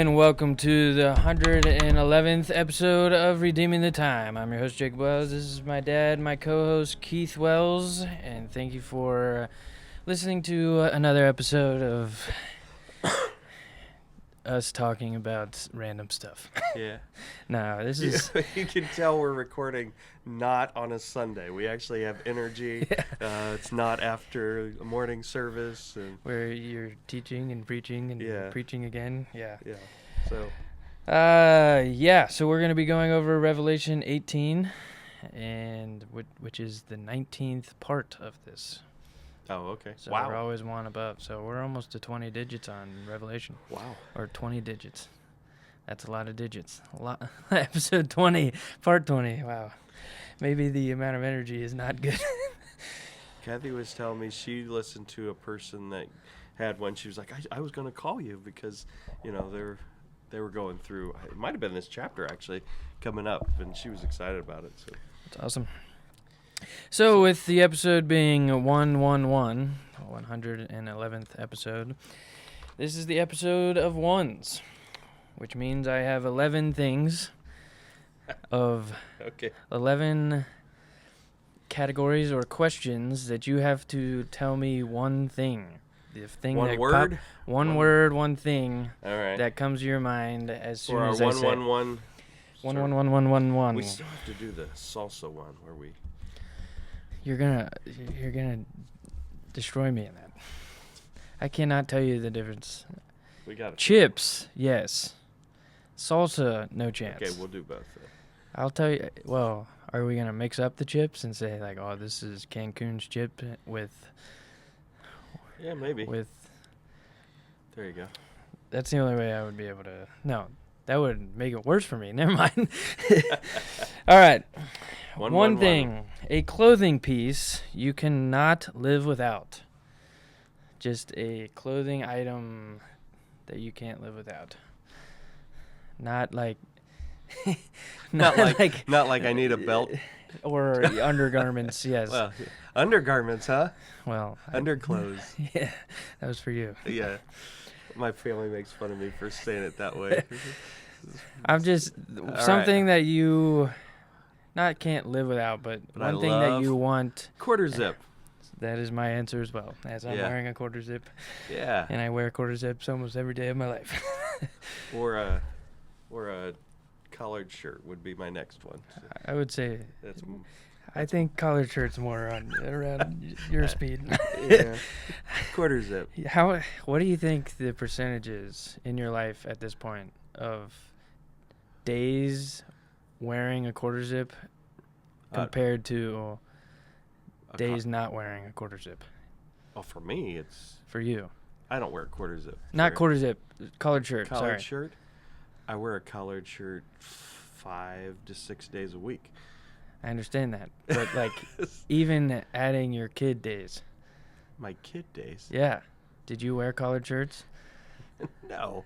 and welcome to the 111th episode of Redeeming the Time. I'm your host, Jake Wells. This is my dad, my co-host, Keith Wells, and thank you for listening to another episode of us talking about random stuff. Yeah. No, this is... You can tell we're recording not on a Sunday. We actually have energy. Yeah. It's not after a morning service. And where you're teaching and preaching and preaching again. Yeah. Yeah. So. So we're going to be going over Revelation 18, and which is the 19th part of this. Oh, okay. So wow. we're always one above. So we're almost to 20 digits on Revelation. Wow. Or 20 digits. That's a lot of digits. A lot. Episode 20, part 20. Wow. Maybe the amount of energy is not good. Kathy was telling me she listened to a person that had one. She was like, I was going to call you because, you know, they were going through, it might have been this chapter actually coming up, and she was excited about it. So that's awesome. So with the episode being 111, 111th episode, this is the episode of ones, which means I have 11 things of 11 categories or questions that you have to tell me one thing. The thing one that word? One word, one thing. All right. That comes to your mind as soon for as our I say 111. 11111. We still have to do the salsa one where we... You're gonna destroy me in that. I cannot tell you the difference. We got it. Chips, yes. Salsa, no chance. Okay, we'll do both. I'll tell you. Well, are we gonna mix up the chips and say like, oh, this is Cancun's chip with? Yeah, maybe. With. There you go. That's the only way I would be able to. No, that would make it worse for me. Never mind. All right. One thing, a clothing piece you cannot live without. Just a clothing item that you can't live without. Not like not like I need a belt or undergarments, yes. Well, undergarments, huh? Well, underclothes. Yeah, that was for you. Yeah. My family makes fun of me for saying it that way. I'm just something that you not can't live without, but one thing that you want. Quarter zip. That is my answer as well, as I'm wearing a quarter zip. Yeah. And I wear quarter zips almost every day of my life. or a collared shirt would be my next one. So I would say I think collared shirt's more around your speed. Yeah. Quarter zip. What do you think the percentage is in your life at this point of days wearing a quarter zip compared to days not wearing a quarter zip? Oh, for me, it's... For you. I don't wear a quarter zip. Not quarter zip, collared shirt. Collared shirt? I wear a collared shirt 5 to 6 days a week. I understand that. But, like, even adding your kid days. My kid days? Yeah. Did you wear collared shirts? No.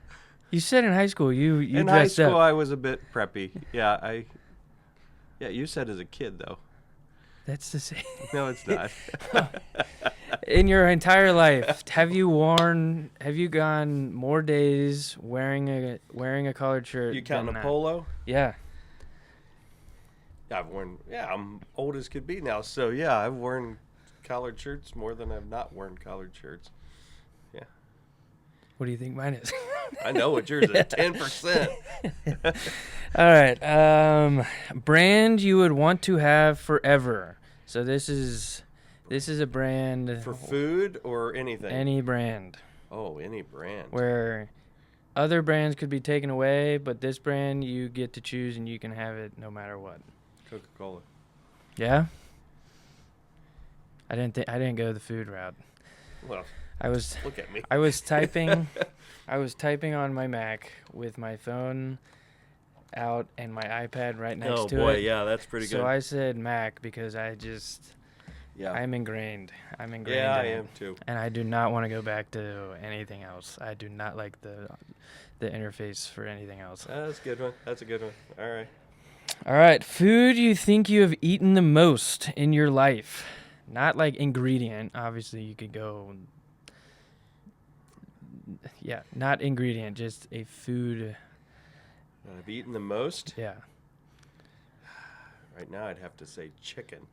You said in high school you dressed up. In high school, I was a bit preppy. Yeah, you said as a kid, though. That's the same. No, it's not. In your entire life, have you gone more days wearing a collared shirt? You counting a polo? Yeah. I'm old as could be now, so yeah, I've worn collared shirts more than I've not worn collared shirts. Yeah. What do you think mine is? I know what yours is, 10%. All right. Brand you would want to have forever. So this is a brand. For food or anything? Any brand. Oh, any brand. Where other brands could be taken away, but this brand you get to choose and you can have it no matter what. Coca-Cola. Yeah? I didn't go the food route. Well, look at me. I was typing on my Mac with my phone out and my iPad right next to it. Oh boy, yeah, that's pretty good. So I said Mac because I'm ingrained. Yeah, I am too. And I do not want to go back to anything else. I do not like the interface for anything else. That's a good one. That's a good one. All right. Food you think you have eaten the most in your life. Not like ingredient. Obviously, you could go Yeah, not ingredient, just a food. That I've eaten the most. Yeah. Right now, I'd have to say chicken,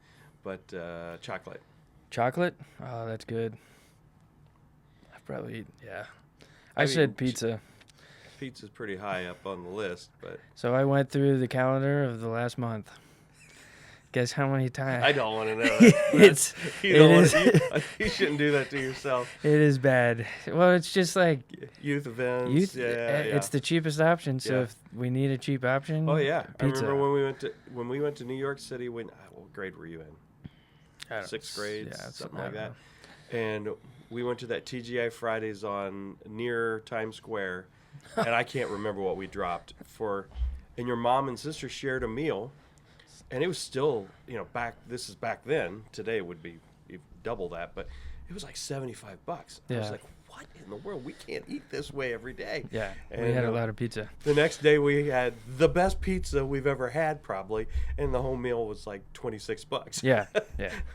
but chocolate. Chocolate? Oh, that's good. I've probably, yeah. I I said mean, pizza. Pizza's pretty high up on the list, but So I went through the calendar of the last month. Guess how many times? I don't want to know that. You shouldn't do that to yourself. It is bad. Well, it's just like Youth events. It's the cheapest option. So Yeah. if we need a cheap option, Oh yeah, pizza. I remember when we went to New York City. What grade were you in? Sixth grade, something like that. And we went to that TGI Fridays on near Times Square, and I can't remember what we dropped for. And your mom and sister shared a meal, and it was still, this is back then. Today would be double that, but it was like $75. I was like, what in the world? We can't eat this way every day. Yeah, and we had a lot of pizza. The next day we had the best pizza we've ever had, probably, and the whole meal was like $26. Yeah.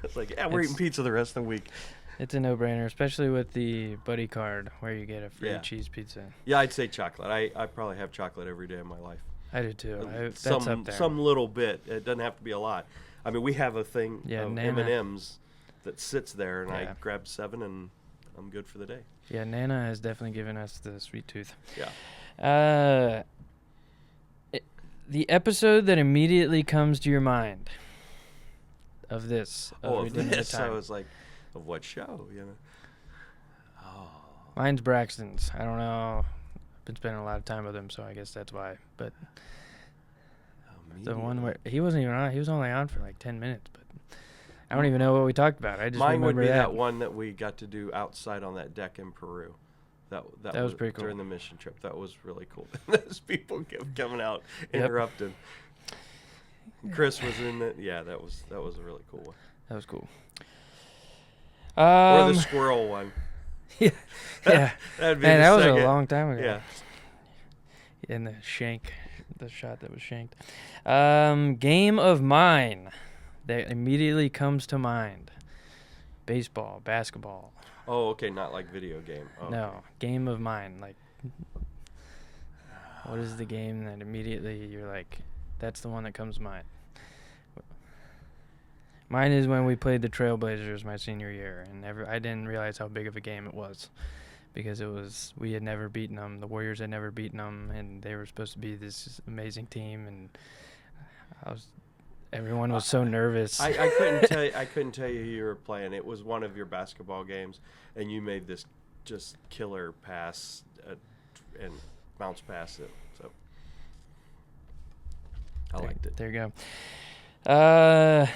It's like, we're eating pizza the rest of the week. It's a no-brainer, especially with the buddy card where you get a free cheese pizza. Yeah, I'd say chocolate. I probably have chocolate every day of my life. I do too. That's up there. Some little bit. It doesn't have to be a lot. I mean, we have a thing of Nana. M&Ms that sits there, and I grab 7, and I'm good for the day. Yeah, Nana has definitely given us the sweet tooth. Yeah. The episode that immediately comes to your mind of this. Of this, I was like, of what show, Oh. Mine's Braxton's. I don't know. I've been spending a lot of time with him, so I guess that's why. But the one where he wasn't even on. He was only on for like 10 minutes, but I don't even know what we talked about. I just Mine remember would be that one that we got to do outside on that deck in Peru. That was pretty cool. During the mission trip. That was really cool. Those people kept coming out, interrupting. Chris was in it. Yeah, that was a really cool one. That was cool. Or the squirrel one. Yeah. That'd be that was second. a long time ago. Yeah. And the shot that was shanked. Game of mine that immediately comes to mind. Baseball, basketball. Oh, okay, not like video game. Oh, No, okay. game of mine. Like, what is the game that immediately you're like, that's the one that comes to mind? Mine is when we played the Trailblazers my senior year, and I didn't realize how big of a game it was, because we had never beaten them. The Warriors had never beaten them, and they were supposed to be this amazing team, and everyone was so nervous. I couldn't tell you who you were playing. It was one of your basketball games, and you made this just killer pass and bounce past it. So I liked it. There you go.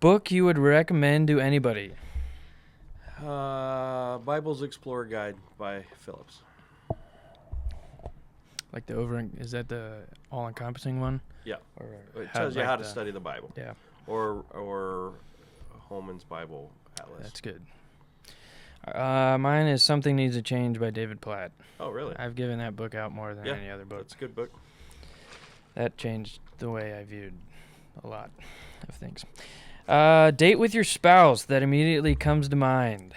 Book you would recommend to anybody? Bible's Explorer Guide by Phillips. Like is that the all-encompassing one? Yeah. Or it tells you how to study the Bible. Yeah. Or Holman's Bible Atlas. That's good. Mine is Something Needs to Change by David Platt. Oh, really? I've given that book out more than any other book. It's a good book. That changed the way I viewed a lot of things. Date with your spouse that immediately comes to mind.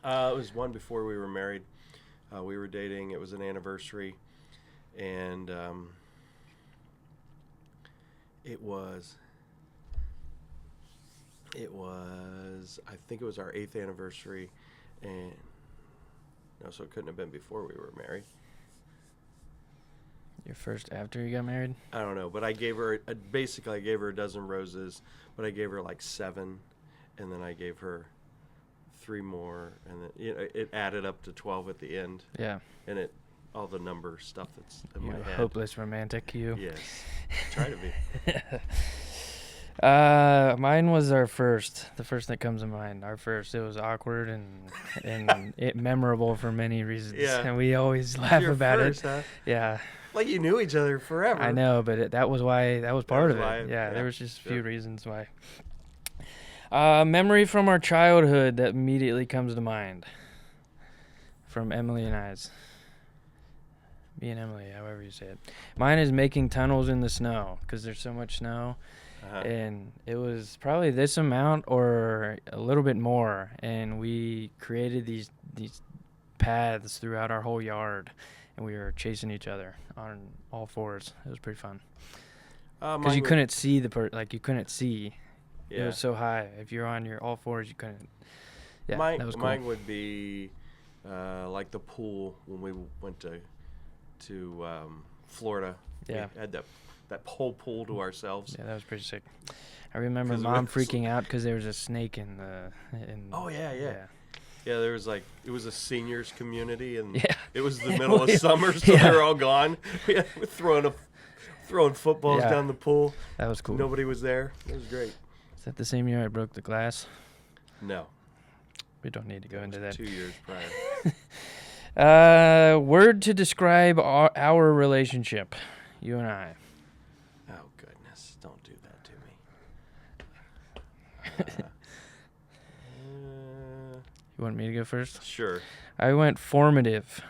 It was one before we were married. We were dating. It was an anniversary, and it was. I think it was our 8th anniversary, and no, so it couldn't have been before we were married. Your first after you got married? I don't know, but I gave her basically a dozen roses, but I gave her like 7, and then I gave her 3 more, and then it added up to 12 at the end. Yeah. And all the number stuff that's in my head. Hopeless romantic, you. Yes, try to be. Mine was the first that comes to mind. Our first. It was awkward and it memorable for many reasons. Yeah. And we always laugh about first, it. Huh? Yeah. Like you knew each other forever. I know, but that was part of it. Yeah, there was just a few reasons why. Memory from our childhood that immediately comes to mind. From Emily and I's. Me and Emily, however you say it. Mine is making tunnels in the snow, because there's so much snow. And it was probably this amount or a little bit more, and we created these paths throughout our whole yard, and we were chasing each other on all fours. It was pretty fun. Because you couldn't see you couldn't see. Yeah. It was so high. If you're on your all fours, you couldn't. Yeah, Mine, that was cool. Mine would be like the pool when we went to Florida. Yeah. We had that whole pool to ourselves. Yeah, that was pretty sick. I remember Mom freaking out because there was a snake in the. Oh yeah. Yeah, there was it was a seniors community, and Yeah. it was the middle of summer, so they were all gone. Yeah, we're throwing footballs down the pool. That was cool. Nobody was there. It was great. Is that the same year I broke the glass? No. We don't need to go into that. 2 years prior. Word to describe our relationship, you and I. Oh, goodness. Don't do that to me. You want me to go first? Sure. I went formative.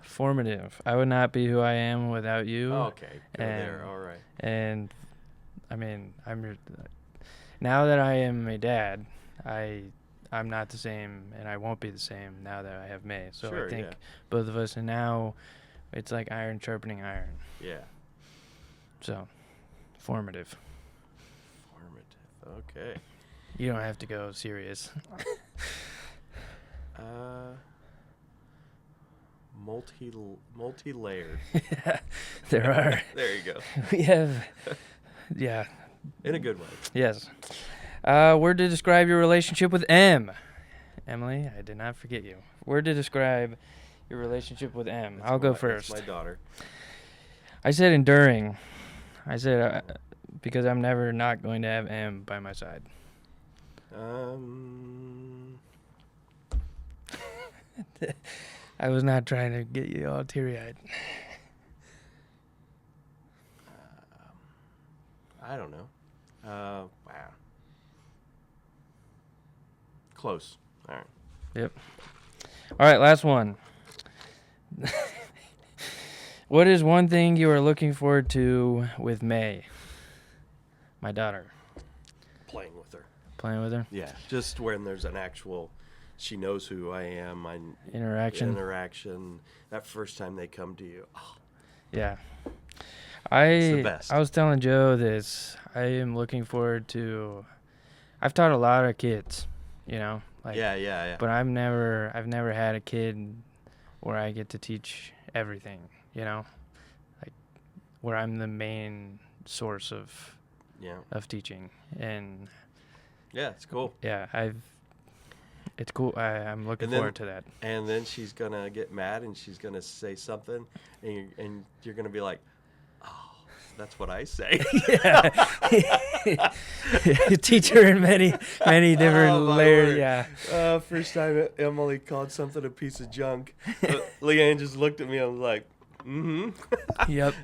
Formative. I would not be who I am without you. Oh, okay. Go there. All right. And, I mean, now that I am a dad, I'm not the same, and I won't be the same now that I have May. So sure, I think both of us, and now it's like iron sharpening iron. Yeah. So, formative. Okay. You don't have to go serious. Multi-layered. Yeah, there are. There you go. We have, yeah. In a good way. Yes. Word to describe your relationship with M. Emily, I did not forget you. Word to describe your relationship with M. I'll go first. That's my daughter. I said enduring. I said because I'm never not going to have M by my side. I was not trying to get you all teary-eyed. I don't know. Wow. Close. All right. Yep. All right, last one. What is one thing you are looking forward to with May? My daughter. Playing with her. Playing with her? Yeah, just when there's an actual, she knows who I am. Interaction. That first time they come to you. Oh. Yeah. It's the best. I was telling Joe this. I am looking forward to. I've taught a lot of kids, Yeah. But I've never had a kid where I get to teach everything, like where I'm the main source of teaching. And yeah, it's cool. Yeah, it's cool. I'm looking forward to that. And then she's gonna get mad and she's gonna say something, and you're gonna be like, oh, that's what I say. Yeah. Teach her in many different layers. Yeah. First time Emily called something a piece of junk, Leanne just looked at me and was like, mm-hmm. Yep.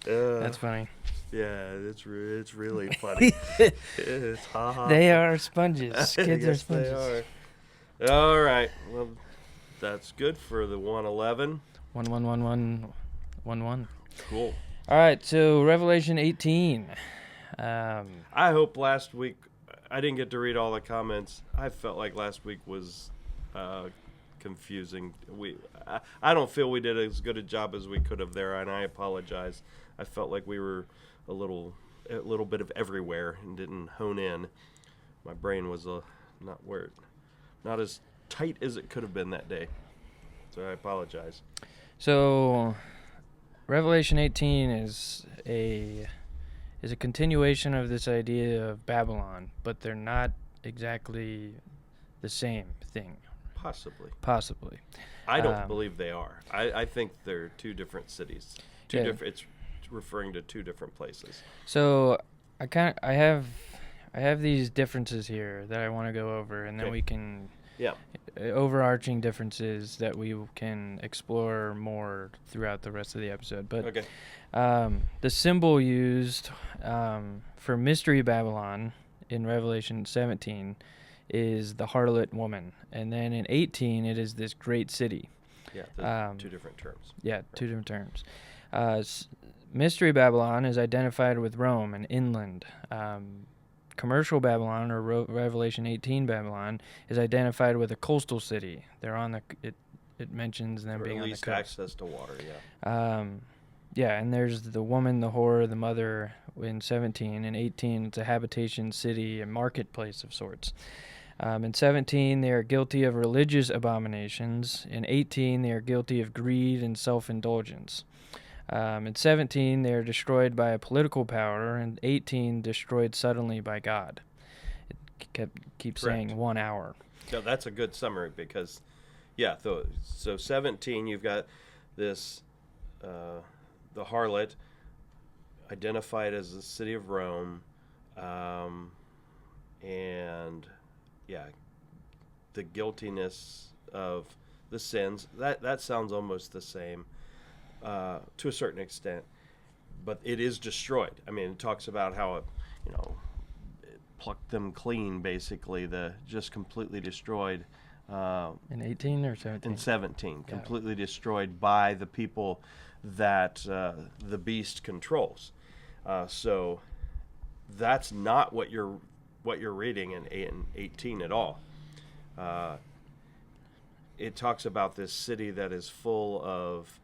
That's funny. Yeah, it's really funny. It's ha-ha. They are sponges. Kids are sponges. They are. All right. Well, that's good for the 111. 1. Cool. All right, so Revelation 18. I hope last week, I didn't get to read all the comments. I felt like last week was confusing. I don't feel we did as good a job as we could have there, and I apologize. I felt like we were a little bit of everywhere and didn't hone in. My brain was not as tight as it could have been that day. So I apologize. So Revelation 18 is a continuation of this idea of Babylon, but they're not exactly the same thing. Possibly. I don't believe they are. I think they're two different cities. It's referring to two different places. So I have these differences here that I want to go over, and then we can overarching differences that we can explore more throughout the rest of the episode. But the symbol used for Mystery Babylon in Revelation 17 is the harlot woman, and then in 18 it is this great city. Yeah, two different terms. Yeah, two different terms. Mystery Babylon is identified with Rome and inland, Commercial Babylon, or Revelation 18 Babylon, is identified with a coastal city. They're on the it mentions them Or being at on the least coast. access to water, yeah. Yeah, and there's the woman, the whore, the mother in 17. In 18, it's a habitation city, a marketplace of sorts. In 17, they are guilty of religious abominations. In 18, they are guilty of greed and self-indulgence. In 17, they are destroyed by a political power. In 18, destroyed suddenly by God. It keeps saying 1 hour. No, that's a good summary because, yeah, so 17, you've got this, the harlot identified as the city of Rome, and, yeah, the guiltiness of the sins. That sounds almost the same to a certain extent, but it is destroyed. I mean, it talks about how it, it plucked them clean, basically, just completely destroyed. In 18 or 17? In 17, completely destroyed by the people that the beast controls. So that's not what you're reading in 18 at all. It talks about this city that is full of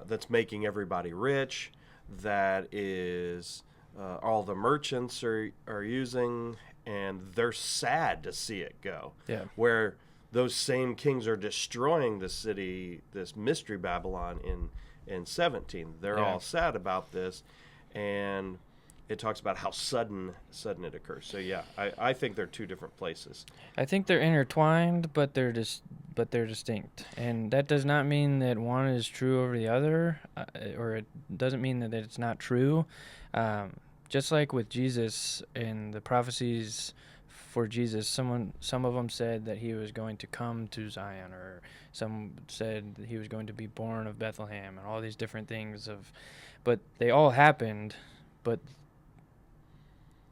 that's making everybody rich, that is all the merchants are using, and they're sad to see it go. Yeah. Where those same kings are destroying the city, this mystery Babylon in 17. They're all sad about this, and it talks about how sudden it occurs. So yeah, I think they're two different places. I think they're intertwined, but they're distinct, and that does not mean that one is true over the other, or it doesn't mean that it's not true. Just like with Jesus and the prophecies for Jesus, some of them said that he was going to come to Zion, or some said that he was going to be born of Bethlehem, and all these different things but they all happened, but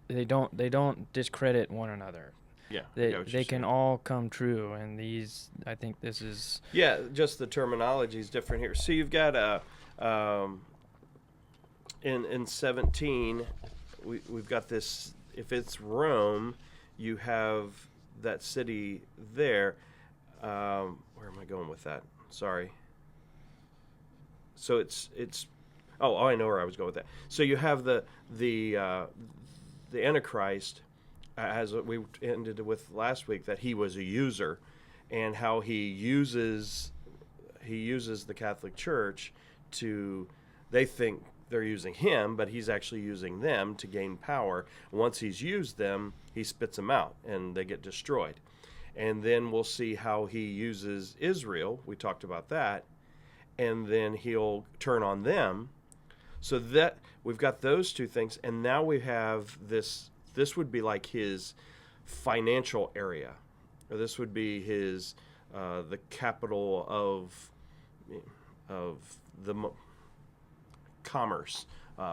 they don't discredit one another. Yeah, they can all come true, and I think this is... Yeah, just the terminology is different here. So you've got in 17, we've got this. If it's Rome, you have that city there. Where am I going with that? Sorry. So it's. Oh, I know where I was going with that. So you have the Antichrist, as we ended with last week, that he was a user, and how he uses the Catholic Church to. They think they're using him, but he's actually using them to gain power. Once he's used them, he spits them out, and they get destroyed. And then we'll see how he uses Israel. We talked about that. And then he'll turn on them. So that we've got those two things. And now we have this. This would be like his financial area. Or this would be his the capital of the commerce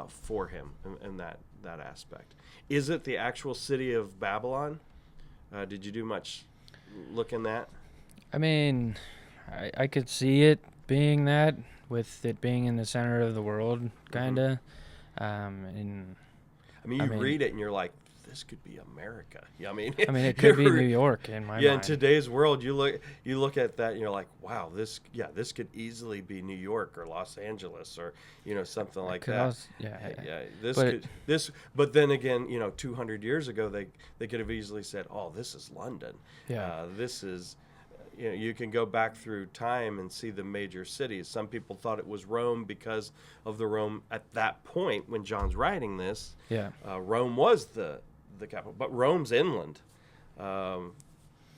for him in that aspect. Is it the actual city of Babylon? Did you do much look in that? I mean, I could see it being that, with it being in the center of the world, kind of. You read it and you're like, this could be America. Yeah, it could be New York in my mind. Yeah, in today's world, you look at that and you're like, wow, this could easily be New York or Los Angeles or something like that. But then again, 200 years ago they could have easily said, oh, this is London. Yeah. This is. You can go back through time and see the major cities. Some people thought it was Rome because of the Rome at that point when John's writing this. Yeah. Rome was the capital, but Rome's inland.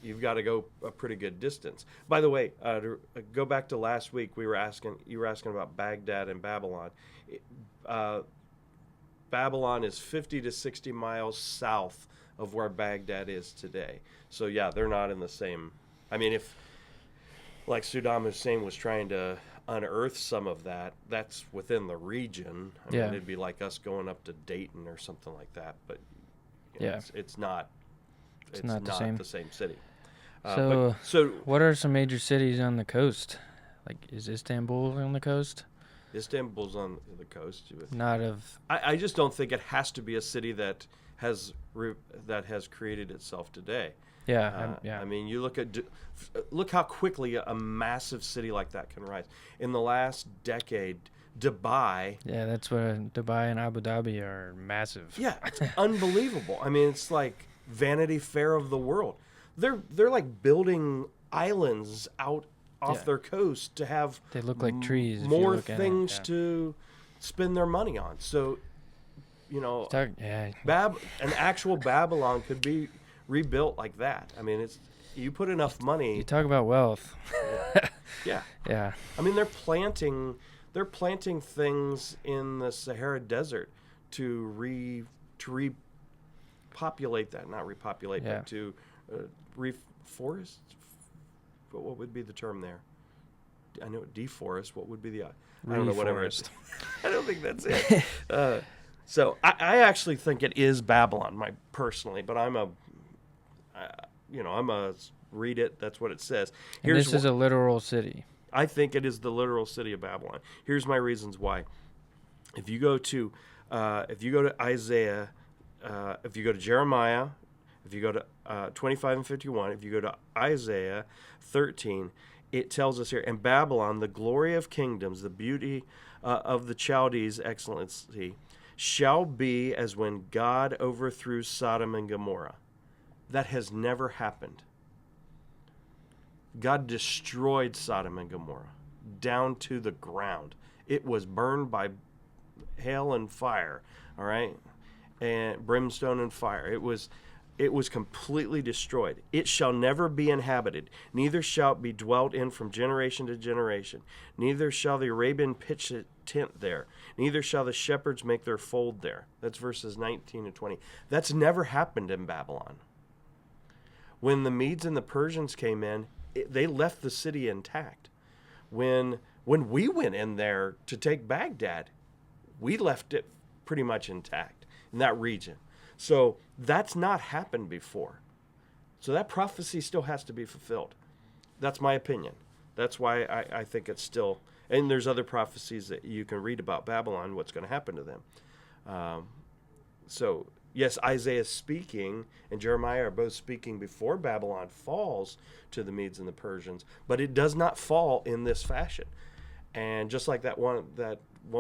You've got to go a pretty good distance. By the way, to go back to last week, you were asking about Baghdad and Babylon. Babylon is 50 to 60 miles south of where Baghdad is today. So yeah, they're not in the same. If, like Saddam Hussein was trying to unearth some of that, that's within the region. It'd be like us going up to Dayton or something like that. But it's not the same city. So what are some major cities on the coast? Like, is Istanbul on the coast? Istanbul's on the coast. Not of. I just don't think it has to be a city that has created itself today. Yeah, I mean, you look how quickly a massive city like that can rise. In the last decade, Dubai. Yeah, that's what Dubai and Abu Dhabi are massive. Yeah, it's unbelievable. I mean, it's like Vanity Fair of the world. They're like building islands out off their coast to have. They look like trees. More things to spend their money on. So, an actual Babylon could be rebuilt like that. I mean, you put enough money. You talk about wealth. Yeah. Yeah. I mean, they're planting things in the Sahara Desert to repopulate that, not repopulate, but to reforest. But what would be the term there? I know deforest. What would be the? I don't know. Whatever. I don't think that's it. So I actually think it is Babylon, personally, but I'm a read it. That's what it says. And this is a literal city. I think it is the literal city of Babylon. Here's my reasons why. If you go to Isaiah, if you go to Jeremiah, if you go to 25 and 51, if you go to Isaiah 13, it tells us here, in Babylon, the glory of kingdoms, the beauty of the Chaldees' excellency, shall be as when God overthrew Sodom and Gomorrah. That has never happened. God destroyed Sodom and Gomorrah down to the ground. It was burned by hail and fire, all right, and brimstone and fire. It was completely destroyed. It shall never be inhabited, neither shall it be dwelt in from generation to generation. Neither shall the Arabian pitch a tent there, neither shall the shepherds make their fold there. That's verses 19 and 20. That's never happened in Babylon. When the Medes and the Persians came in, they left the city intact. When we went in there to take Baghdad, we left it pretty much intact in that region. So that's not happened before. So that prophecy still has to be fulfilled. That's my opinion. That's why I think it's still, and there's other prophecies that you can read about Babylon, what's going to happen to them. So yes, Isaiah is speaking and Jeremiah are both speaking before Babylon falls to the Medes and the Persians, but it does not fall in this fashion. And just like that one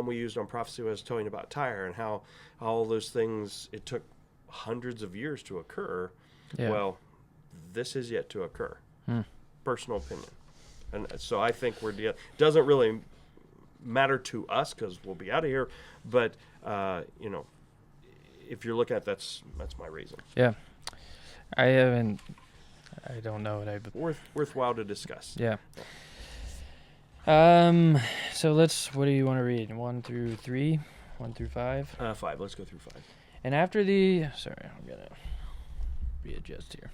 we used on prophecy, I was telling you about Tyre and how all those things, it took hundreds of years to occur. Yeah. Well, this is yet to occur. Personal opinion. And so I think it doesn't really matter to us because we'll be out of here, but if you're looking at that's my reason. Yeah. I don't know what worthwhile to discuss. Yeah. So what do you want to read? 1 through 3? 1 through 5? 5. Let's go through 5. And after I'm going to readjust here.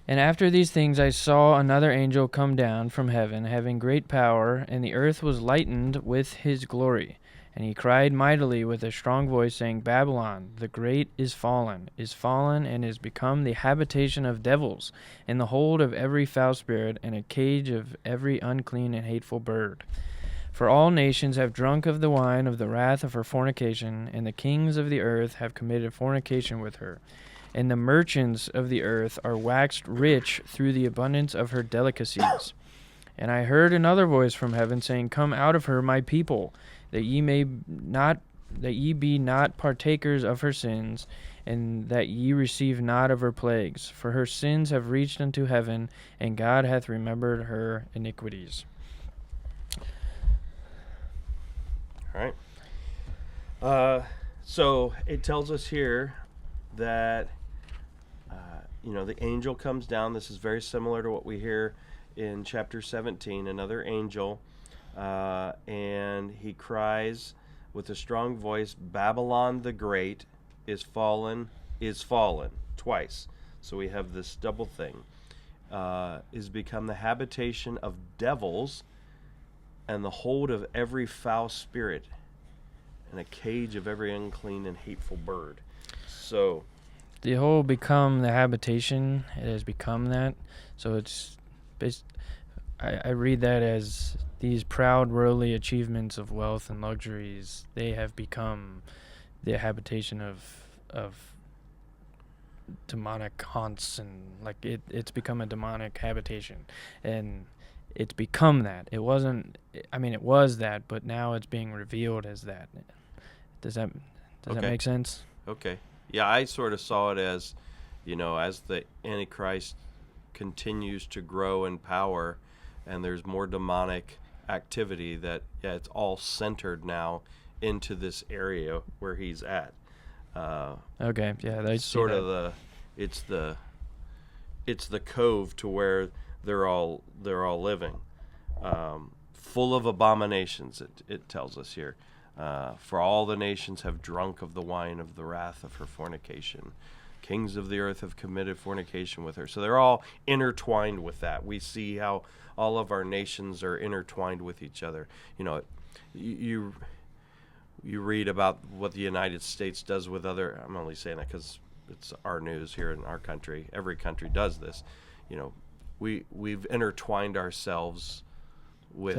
And after these things I saw another angel come down from heaven, having great power, and the earth was lightened with his glory. And he cried mightily with a strong voice, saying, Babylon, the great is fallen, and is become the habitation of devils, and the hold of every foul spirit, and a cage of every unclean and hateful bird. For all nations have drunk of the wine of the wrath of her fornication, and the kings of the earth have committed fornication with her. And the merchants of the earth are waxed rich through the abundance of her delicacies. And I heard another voice from heaven, saying, Come out of her, my people, that ye be not partakers of her sins, and that ye receive not of her plagues. For her sins have reached unto heaven, and God hath remembered her iniquities. All right. So it tells us here that the angel comes down. This is very similar to what we hear in chapter 17. Another angel. And he cries with a strong voice, Babylon the Great is fallen, twice. So we have this double thing. Is become the habitation of devils and the hold of every foul spirit and a cage of every unclean and hateful bird. So the whole become the habitation, it has become that. So it's I read that as these proud worldly achievements of wealth and luxuries, they have become the habitation of demonic haunts, and like it's become a demonic habitation, and it's become that. It wasn't, I mean, it was that, but now it's being revealed as that. Does that Okay. make sense? Okay. Yeah, I sort of saw it as, as the Antichrist continues to grow in power and there's more demonic activity, that, yeah, it's all centered now into this area where he's at. Okay, yeah, they Sort of it's the cove to where they're all living, full of abominations. It tells us here, for all the nations have drunk of the wine of the wrath of her fornication. Kings of the earth have committed fornication with her. So they're all intertwined with that. We see how all of our nations are intertwined with each other. You read about what the United States does with other. I'm only saying that because it's our news here in our country. Every country does this. We've intertwined ourselves with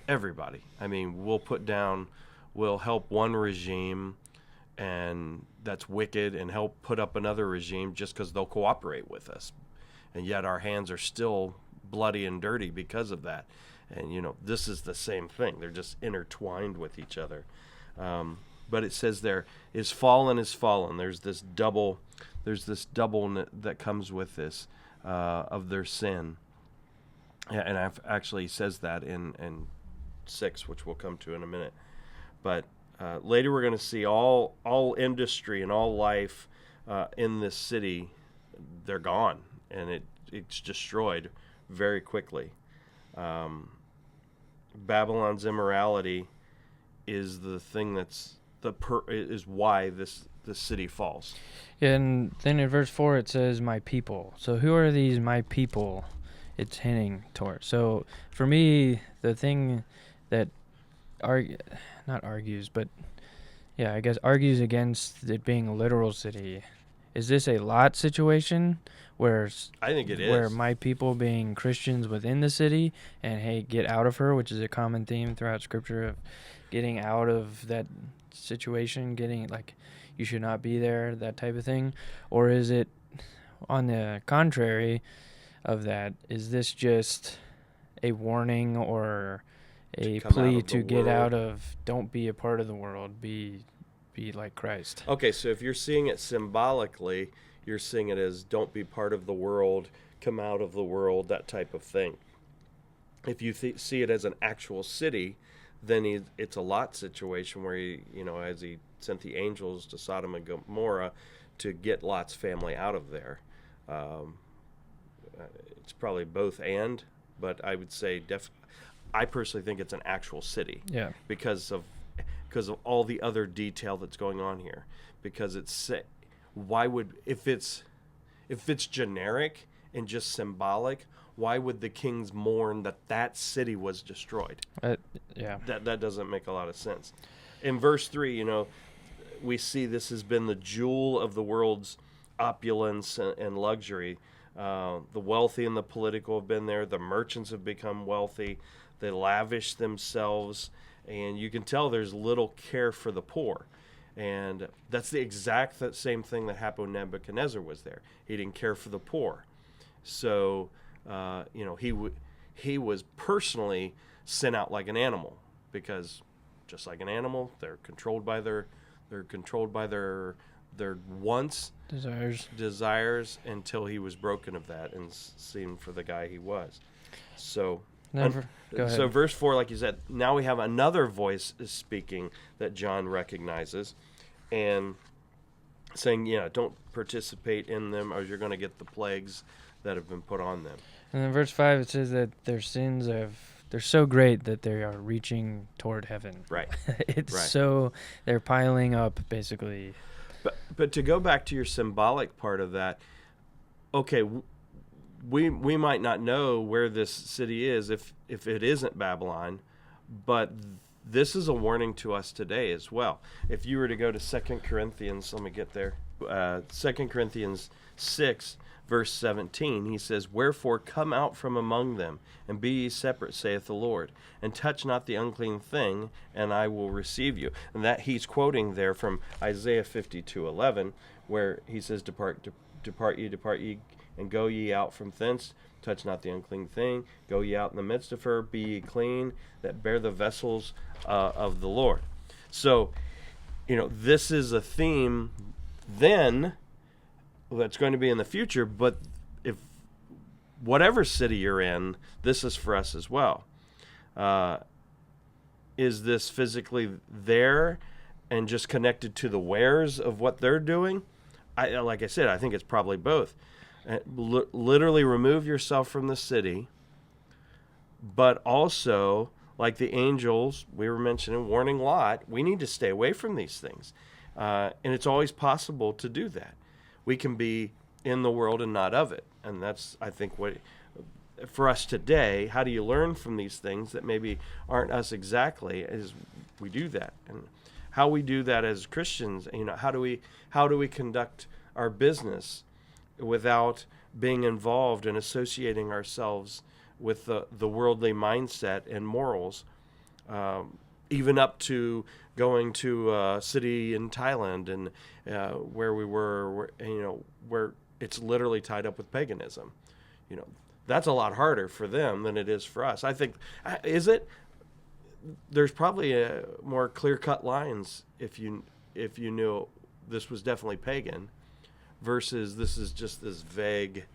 everybody. I mean, we'll help one regime, and that's wicked, and help put up another regime just because they'll cooperate with us. And yet our hands are still bloody and dirty because of that. And, this is the same thing. They're just intertwined with each other. But it says there, is fallen. There's this double that comes with this, of their sin. And I've actually says that in 6, which we'll come to in a minute. But later we're going to see all industry and all life in this city, they're gone, and it's destroyed very quickly. Babylon's immorality is the thing that's is why this city falls. Yeah, and then in verse 4 it says, "My people." So who are these my people? It's hinting toward. So for me, the thing that not argues, but yeah, I guess argues against it being a literal city. Is this a Lot situation where I think it is, where my people being Christians within the city, and hey, get out of her, which is a common theme throughout Scripture of getting out of that situation, getting like you should not be there, that type of thing? Or is it on the contrary of that? Is this just a warning or a plea to get out of, don't be a part of the world, be like Christ? Okay, so if you're seeing it symbolically, you're seeing it as don't be part of the world, come out of the world, that type of thing. If you see it as an actual city, then it's a Lot situation where he, as he sent the angels to Sodom and Gomorrah to get Lot's family out of there. It's probably both and, but I would say I personally think it's an actual city. Yeah. Because of all the other detail that's going on here. Because why would, if it's generic and just symbolic, why would the kings mourn that city was destroyed? Yeah. That doesn't make a lot of sense. In verse 3, we see this has been the jewel of the world's opulence and luxury. The wealthy and the political have been there. The merchants have become wealthy. They lavish themselves. And you can tell there's little care for the poor. And that's the exact same thing that happened when Nebuchadnezzar was there. He didn't care for the poor. So, he was personally sent out like an animal, because just like an animal, they're controlled by their wants, desires until he was broken of that and seen for the guy he was. So, Go ahead. So verse 4, like you said, now we have another voice speaking that John recognizes and saying, don't participate in them or you're going to get the plagues that have been put on them. And then verse 5, it says that their sins they're so great that they are reaching toward heaven. Right. So they're piling up, basically. But to go back to your symbolic part of that, okay, we might not know where this city is if it isn't Babylon, but this is a warning to us today as well. If you were to go to 2 Corinthians, let me get there. 2 Corinthians 6, verse 17, he says, "Wherefore come out from among them, and be ye separate, saith the Lord, and touch not the unclean thing, and I will receive you." And that he's quoting there from Isaiah 52:11, where he says, depart ye, and go ye out from thence, touch not the unclean thing, go ye out in the midst of her, be ye clean, that bear the vessels of the Lord. So, this is a theme then that's going to be in the future, but if whatever city you're in, this is for us as well. Is this physically there and just connected to the wares of what they're doing? Like I said, I think it's probably both. Literally remove yourself from the city, but also, like the angels we were mentioning, warning Lot, we need to stay away from these things. And it's always possible to do that. We can be in the world and not of it. And that's, I think, what for us today, how do you learn from these things that maybe aren't us exactly, is we do that. And how we do that as Christians, how do we conduct our business without being involved and associating ourselves with the worldly mindset and morals, even up to going to a city in Thailand and where we were, where it's literally tied up with paganism. That's a lot harder for them than it is for us. I think, is it? There's probably more clear-cut lines if you knew this was definitely pagan, versus this is just this vague,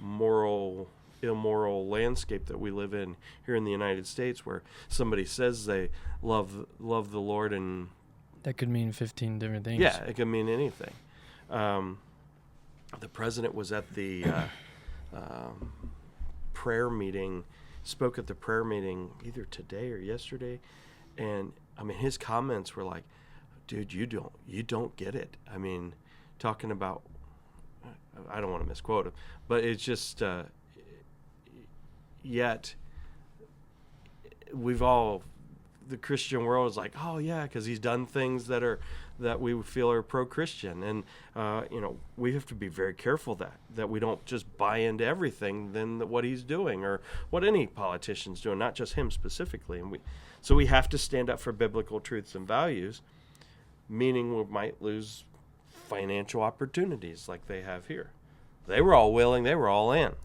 immoral landscape that we live in here in the United States, where somebody says they love the Lord, and that could mean 15 different things. Yeah, it could mean anything. The president was at the prayer meeting, spoke at the prayer meeting either today or yesterday, and I mean his comments were like, "Dude, you don't get it." I mean, talking about, I don't want to misquote him, but it's just yet the Christian world is like, "Oh yeah," because he's done things that we feel are pro-Christian, and we have to be very careful that we don't just buy into everything what he's doing or what any politician's doing, not just him specifically. And so we have to stand up for biblical truths and values, meaning we might lose financial opportunities like they have here. They were all willing, they were all in.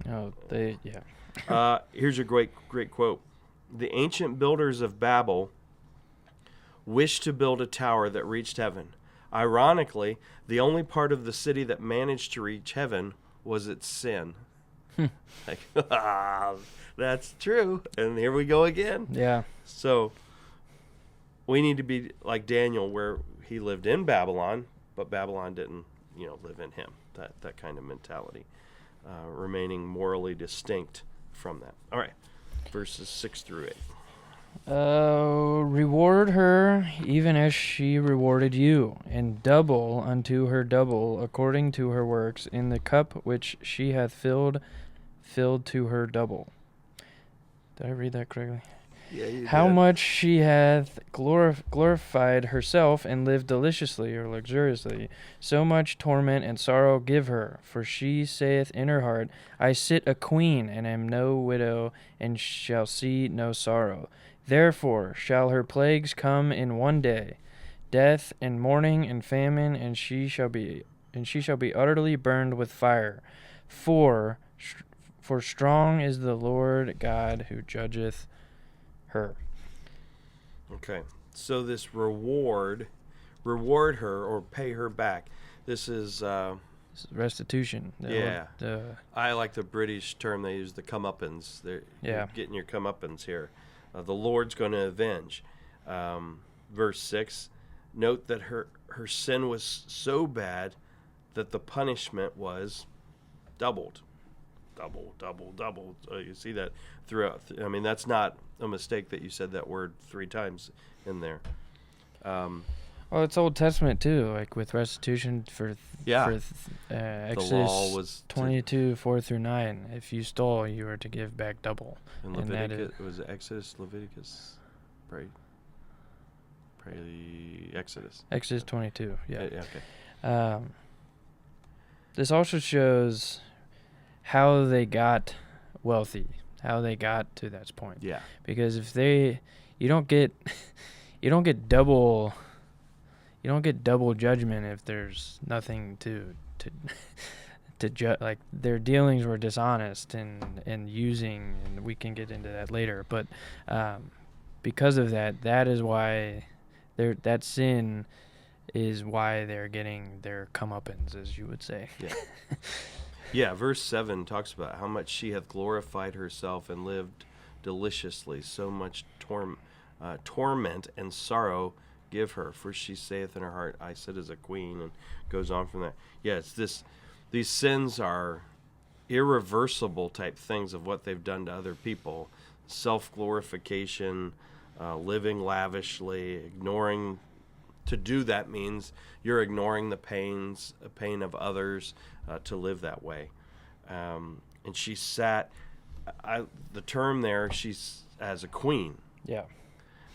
Here's a great quote. "The ancient builders of Babel wished to build a tower that reached heaven. Ironically, the only part of the city that managed to reach heaven was its sin." That's true. And here we go again. Yeah. So we need to be like Daniel, where he lived in Babylon, but Babylon didn't, live in him. That kind of mentality, remaining morally distinct from that. All right, verses 6 through 8. Reward her even as she rewarded you, and double unto her double according to her works. In the cup which she hath filled to her double. Did I read that correctly? Yeah, you How did. much she hath glorified herself and lived deliciously or luxuriously, so much torment and sorrow give her. For she saith in her heart, I sit a queen, and am no widow, and shall see no sorrow. Therefore shall her plagues come in one day, death and mourning and famine, and she shall be utterly burned with fire. For strong is the Lord God who judgeth her. Okay, so this reward her or pay her back. This is restitution. I like the British term they use, the comeuppance. You're getting your comeuppance here. The Lord's going to avenge. Verse 6, note that her sin was so bad that the punishment was doubled. Double. You see that throughout. I mean, that's not a mistake that you said that word 3 times in there. Well, it's Old Testament too, like with restitution for Exodus was 22, 4 through 9. If you stole, you were to give back double. In Leviticus, it was Exodus, Leviticus, right? Probably Exodus. Exodus 22. Yeah. Okay. This also shows how they got wealthy, how they got to that point. Yeah. Because if you don't get double judgment if there's nothing to like their dealings were dishonest and using, and we can get into that later. But because of that is why that sin is why they're getting their comeuppance, as you would say. Yeah. Yeah, verse 7 talks about how much she hath glorified herself and lived deliciously. So much torment and sorrow give her. For she saith in her heart, I sit as a queen, and goes on from that. Yeah, it's this. These sins are irreversible type things of what they've done to other people. Self-glorification, living lavishly, ignoring. To do that means you're ignoring the pain of others to live that way. And she sat, the term there, she's as a queen. Yeah.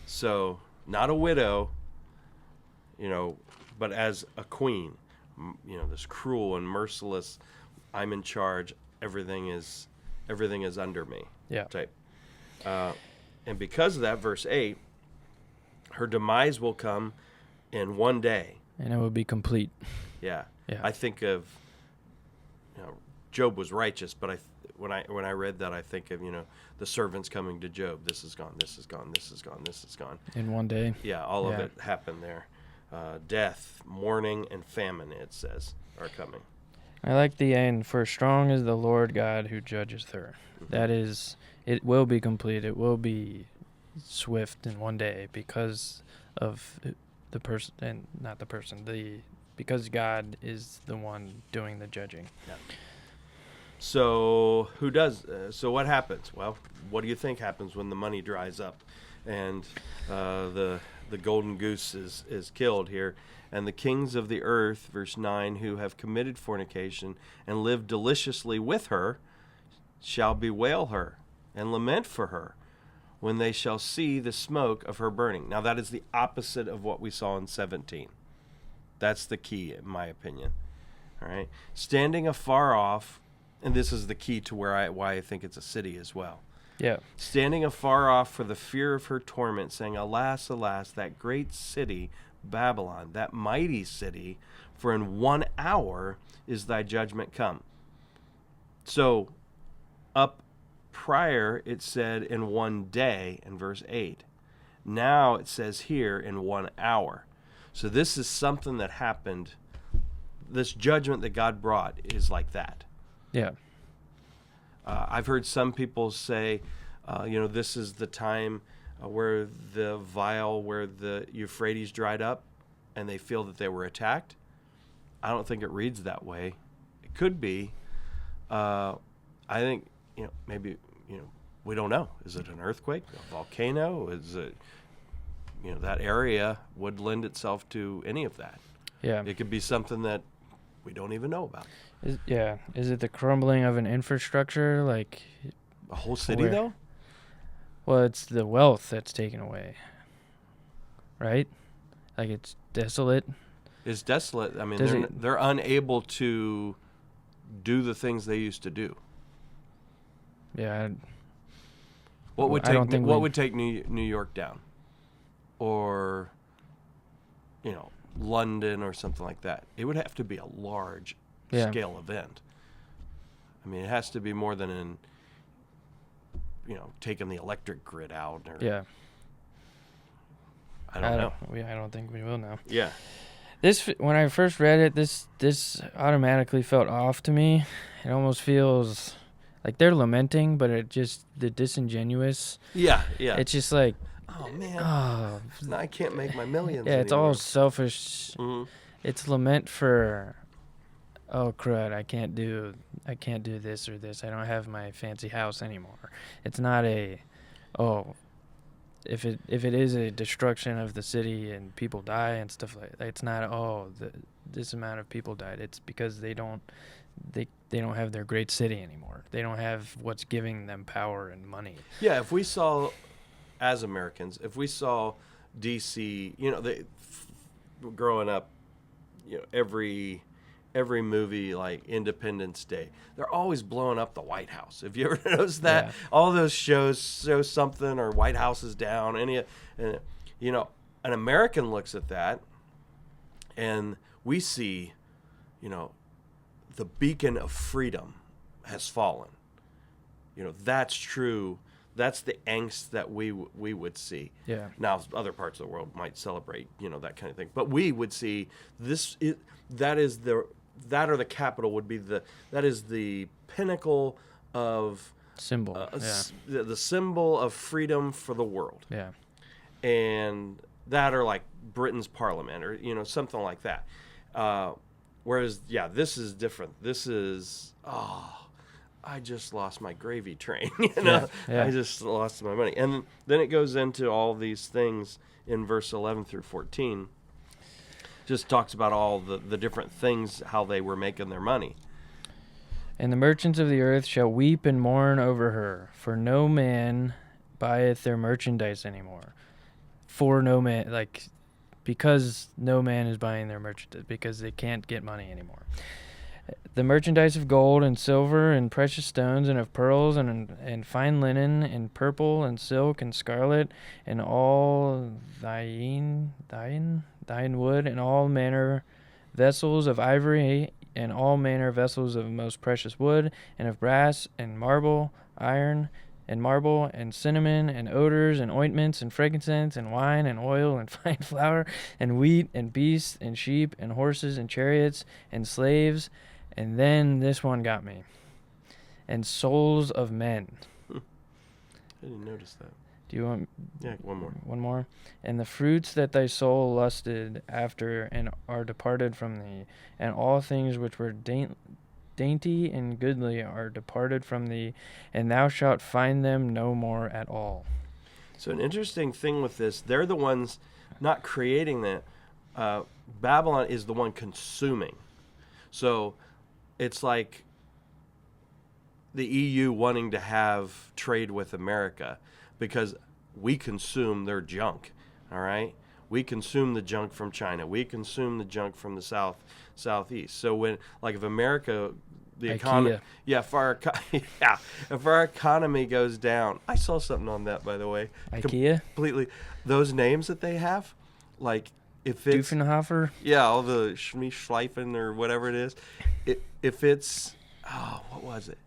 So not a widow, but as a queen. This cruel and merciless, I'm in charge, everything is under me. Yeah. Type. And because of that, verse 8, her demise will come in one day, and it will be complete. Yeah. Yeah. I think of, Job was righteous, but when I read that, I think of the servants coming to Job. This is gone. This is gone. This is gone. This is gone. In one day. Yeah, all of it happened there. Death, mourning, and famine, it says, are coming. I like the end. For strong is the Lord God who judgeth her. Mm-hmm. That is, it will be complete. It will be swift in one day because of the person, and not the person, because God is the one doing the judging. Yeah. So who does? So what happens? Well, what do you think happens when the money dries up, and the golden goose is killed here? And the kings of the earth, verse 9, who have committed fornication and lived deliciously with her, shall bewail her and lament for her when they shall see the smoke of her burning. Now that is the opposite of what we saw in 17. That's the key, in my opinion. All right, standing afar off, and this is the key to why I think it's a city as well. Yeah. Standing afar off for the fear of her torment, saying, Alas, alas, that great city, Babylon, that mighty city, for in 1 hour is thy judgment come. So, up prior, it said in 1 day in verse 8. Now it says here in 1 hour. So this is something that happened. This judgment that God brought is like that. Yeah. I've heard some people say, this is the time where the Euphrates dried up, and they feel that they were attacked. I don't think it reads that way. It could be. I think, maybe, we don't know. Is it an earthquake, a volcano? Is it, that area would lend itself to any of that. Yeah. It could be something that we don't even know about. Is it the crumbling of an infrastructure, like a whole city, though? Well, it's the wealth that's taken away, right? Like it's desolate. It's desolate. I mean, they're unable to do the things they used to do. Yeah. What would take New York down, or London or something like that? It would have to be a large scale event. I mean, it has to be more than taking the electric grid out. Or, I don't know. I don't think we will now. Yeah. When I first read it, this automatically felt off to me. It almost feels like they're lamenting, but the disingenuous. Yeah, yeah. It's just like, oh man, now I can't make my millions. Yeah, it's anymore. all selfish. Mm-hmm. It's lament for, oh crud, I can't do this or this. I don't have my fancy house anymore. It's not if it is a destruction of the city and people die and stuff like that, it's not this amount of people died. It's because they don't have their great city anymore. They don't have what's giving them power and money. Yeah, if we saw, as Americans, DC, growing up, every movie like Independence Day, they're always blowing up the White House. Have you ever noticed that? Yeah. All those shows show something or White House is down. An American looks at that, and we see, the beacon of freedom has fallen. That's true. That's the angst that we would see. Yeah. Now, other parts of the world might celebrate, that kind of thing. But we would see that is the capital would be that is the pinnacle of Symbol. the symbol of freedom for the world. Yeah. And that are like Britain's parliament or, something like that. Whereas, this is different. This is, I just lost my gravy train. Yeah. I just lost my money. And then it goes into all these things in verse 11 through 14. Just talks about all the different things, how they were making their money. And the merchants of the earth shall weep and mourn over her, for no man buyeth their merchandise anymore. For no man, because no man is buying their merchandise, because they can't get money anymore. The merchandise of gold and silver and precious stones and of pearls and fine linen and purple and silk and scarlet and all thine wood and all manner vessels of ivory and all manner vessels of most precious wood and of brass and marble, iron and marble and cinnamon and odors and ointments and frankincense and wine and oil and fine flour and wheat and beasts and sheep and horses and chariots and slaves. And then this one got me. And souls of men. I didn't notice that. Do you want? Yeah, one more. One more. And the fruits that thy soul lusted after and are departed from thee, and all things which were dainty and goodly are departed from thee, and thou shalt find them no more at all. So an interesting thing with this, they're the ones not creating that. Babylon is the one consuming. So it's like the EU wanting to have trade with America because we consume their junk, all right? We consume the junk from China. We consume the junk from the southeast. So when, if America, the economy, if our economy goes down, I saw something on that, by the way. IKEA? Completely. Those names that they have, if it's Doofenhofer? Yeah, all the Schleifen or whatever it is. If it's what was it?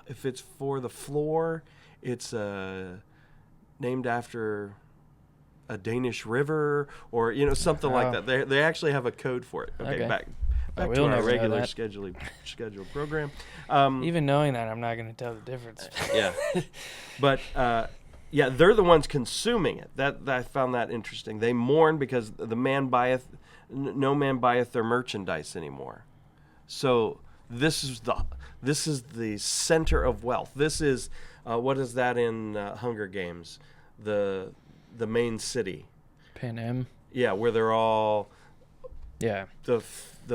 If it's for the floor, it's named after a Danish river or something like that. They actually have a code for it. Okay. Back to our regular scheduled program. Even knowing that, I'm not going to tell the difference. Yeah, but. They're the ones consuming it. That I found that interesting. They mourn because no man buyeth their merchandise anymore. So this is the center of wealth. This is what is that in Hunger Games? The main city. Panem. Yeah, where they're all. Yeah. The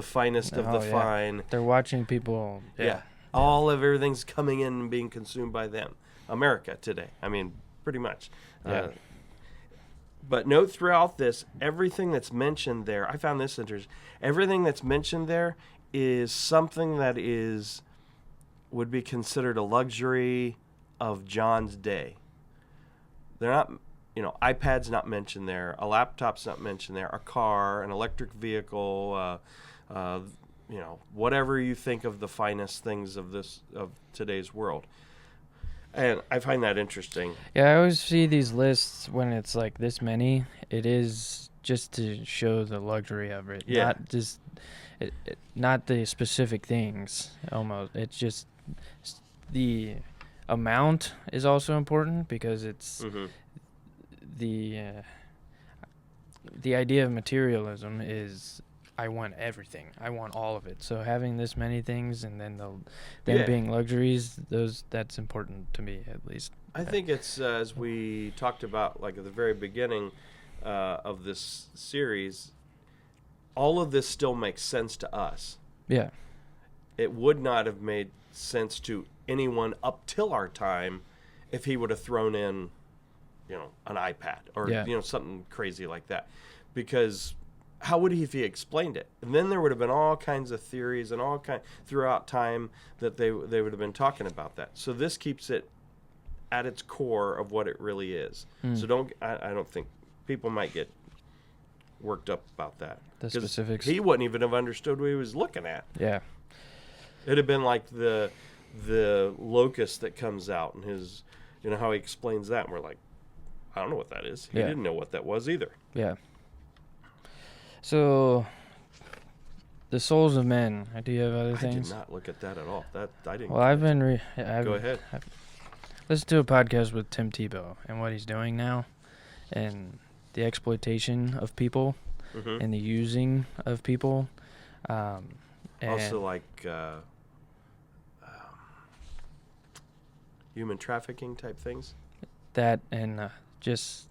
finest of the fine. They're watching people. Yeah. All of everything's coming in and being consumed by them. America today. I mean. Pretty much. Yeah. But note throughout this, everything that's mentioned there, I found this interesting. Everything that's mentioned there is something that would be considered a luxury of John's day. They're not, iPad's not mentioned there, a laptop's not mentioned there, a car, an electric vehicle, whatever you think of the finest things of today's world. And I find that interesting. Yeah, I always see these lists when it's like this many. It is just to show the luxury of it, not just not the specific things. Almost, it's just the amount is also important because it's the idea of materialism is. I want everything. I want all of it. So having this many things and then them being luxuries, that's important to me at least. I think it's as we talked about at the very beginning of this series, all of this still makes sense to us. Yeah. It would not have made sense to anyone up till our time if he would have thrown in an iPad or, Yeah. something crazy like that. Because how would he if he explained it? And then there would have been all kinds of theories and throughout time that they would have been talking about that. So this keeps it at its core of what it really is. So I don't think people might get worked up about that. The specifics. He wouldn't even have understood what he was looking at. Yeah. It'd have been like the locust that comes out and his, how he explains that. And we're like, I don't know what that is. He didn't know what that was either. Yeah. So, the souls of men. Do you have other things? I did not look at that at all. I didn't. Well, I've been. Go ahead. I've listened to a podcast with Tim Tebow and what he's doing now, and the exploitation of people, and the using of people. And Also, like human trafficking type things. That and just